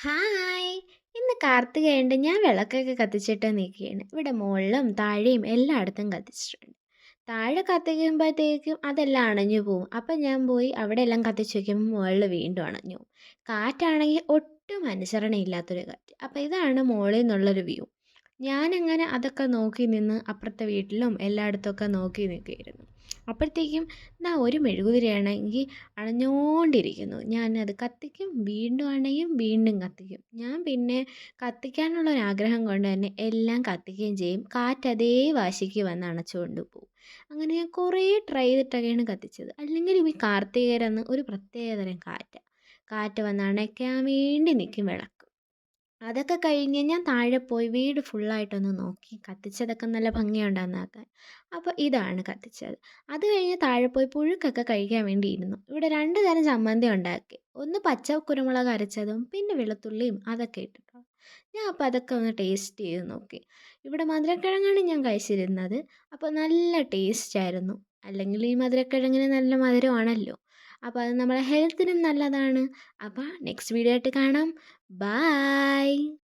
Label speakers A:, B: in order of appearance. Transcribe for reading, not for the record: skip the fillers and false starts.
A: Hi! ഇന്ന് കാർത്തികയായോണ്ട് ഞാൻ വിളക്കൊക്കെ കത്തിച്ചിട്ട് നിൽക്കുകയാണ്. ഇവിടെ മോളിലും താഴെയും എല്ലായിടത്തും കത്തിച്ചിട്ടുണ്ട്. താഴെ കത്തിക്കുമ്പോഴത്തേക്കും അതെല്ലാം അണഞ്ഞു പോവും. അപ്പം ഞാൻ പോയി അവിടെയെല്ലാം കത്തിച്ച് വയ്ക്കുമ്പോൾ മുകളിൽ വീണ്ടും അണഞ്ഞു പോവും. കാറ്റാണെങ്കിൽ ഒട്ടും അനുസരണയില്ലാത്തൊരു കാറ്റ്. അപ്പോൾ ഇതാണ് മോളിൽ നിന്നുള്ളൊരു വ്യൂ. ഞാനങ്ങനെ അതൊക്കെ നോക്കി നിന്ന് അപ്പുറത്തെ വീട്ടിലും എല്ലായിടത്തുമൊക്കെ നോക്കി നിൽക്കുകയായിരുന്നു. അപ്പോഴത്തേക്കും ദാ ഒരു മെഴുകുതിരിയാണെങ്കിൽ അണഞ്ഞുകൊണ്ടിരിക്കുന്നു. ഞാനത് കത്തിക്കും, വീണ്ടും അണയും, വീണ്ടും കത്തിക്കും. ഞാൻ പിന്നെ കത്തിക്കാനുള്ള ഒരാഗ്രഹം കൊണ്ട് തന്നെ എല്ലാം കത്തിക്കുകയും ചെയ്യും. കാറ്റ് അതേ വാശിക്ക് വന്ന് അണച്ചുകൊണ്ട് പോവും. അങ്ങനെ ഞാൻ കുറേ ട്രൈ ചെയ്തിട്ടൊക്കെയാണ് കത്തിച്ചത്. അല്ലെങ്കിലും ഈ കാർത്തികേരന്ന് ഒരു പ്രത്യേകതരം കാറ്റാ. കാറ്റ് വന്ന് അണയ്ക്കാൻ വേണ്ടി നിൽക്കും വിളക്ക്. അതൊക്കെ കഴിഞ്ഞ് ഞാൻ താഴെ പോയി വീട് ഫുള്ളായിട്ടൊന്ന് നോക്കി. കത്തിച്ചതൊക്കെ നല്ല ഭംഗിയുണ്ടായിരുന്നാക്കാൻ. അപ്പോൾ ഇതാണ് കത്തിച്ചത്. അത് കഴിഞ്ഞ് താഴെ പോയി പുഴുക്കൊക്കെ കഴിക്കാൻ വേണ്ടി ഇരുന്നു. ഇവിടെ 2 തരം ചമ്മന്തി ഉണ്ടാക്കി. ഒന്ന് പച്ച കുരുമുളക് അരച്ചതും പിന്നെ വെളുത്തുള്ളിയും അതൊക്കെ ഇട്ടിട്ട്. ഞാൻ അപ്പോൾ അതൊക്കെ ഒന്ന് ടേസ്റ്റ് ചെയ്ത് നോക്കി. ഇവിടെ മധുരക്കിഴങ്ങാണ് ഞാൻ കഴിച്ചിരുന്നത്. അപ്പോൾ നല്ല ടേസ്റ്റായിരുന്നു. അല്ലെങ്കിൽ ഈ മധുരക്കിഴങ്ങിന് നല്ല മധുരമാണല്ലോ. അപ്പോൾ അത് നമ്മുടെ ഹെൽത്തിനും നല്ലതാണ്. അപ്പോൾ നെക്സ്റ്റ് വീഡിയോ ആയിട്ട് കാണാം. ബായ്.